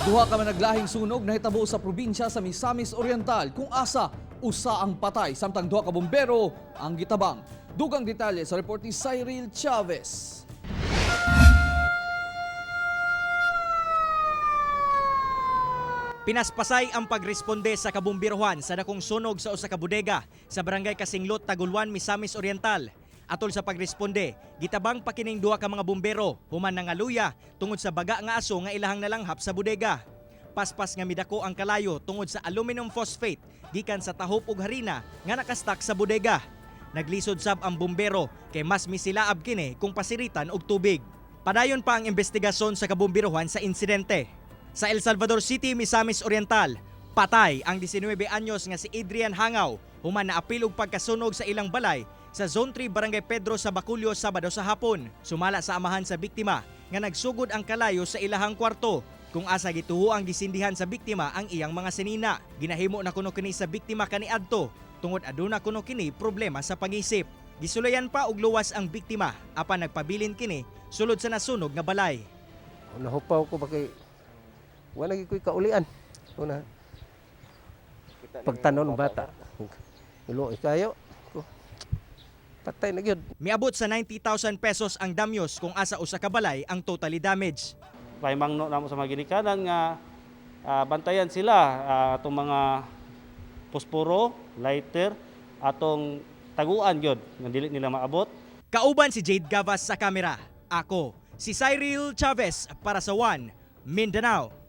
Duha ka man naglahing sunog nahitabo sa probinsya sa Misamis Oriental kung asa usa ang patay samtang duha ka bombero ang gitabang. Dugang detalye sa report ni Cyril Chavez. Pinaspasay ang pagresponde sa kabumbiruhan sa dakong sunog sa usa ka bodega sa barangay Kasinglot, Taguluan, Misamis Oriental. Atol sa pagresponde, gitabang pa kining duha ka mga bumbero human nangaluya tungod sa baga nga aso nga ilahang nalanghap sa bodega. Paspas nga midako ang kalayo tungod sa aluminum phosphate gikan sa tahop ug harina nga nakastak sa bodega. Naglisod sab ang bumbero kay mas misilaab kini kung pasiritan og tubig. Padayon pa ang investigasyon sa kabumbiruhan sa insidente. Sa El Salvador City, Misamis Oriental, patay ang 19 anyos nga si Adrian Hangaw human na apil og pagkasunog sa ilang balay sa Zone 3 Barangay Pedro sa Bacolod Sabado sa hapon. Sumala sa amahan sa biktima nga nagsugod ang kalayo sa ilahang kwarto kung asa gituho ang gisindihan sa biktima ang iyang mga sinina. Ginahimo na kuno kini sa biktima kaniadto tungod aduna kuno kini problema sa pangisip. Gisulayan pa og luwas ang biktima apan nagpabilin kini sulod sa nasunog nga balay. Nahupaw ko bakay wala gyud ko'y kaulian. Una pagtanon bata. Ilo kayo. Patay na gyud. Miabot sa 90,000 pesos ang damyos kung asa usa ka balay ang totally damaged. Pahimangno namo sa mga ginikanan nga bantayan sila atong mga posporo, lighter, atong taguan gyud nga dili nila maabot. Kauban si Jade Gavas sa kamera. Ako si Cyril Chavez para sa One Mindanao.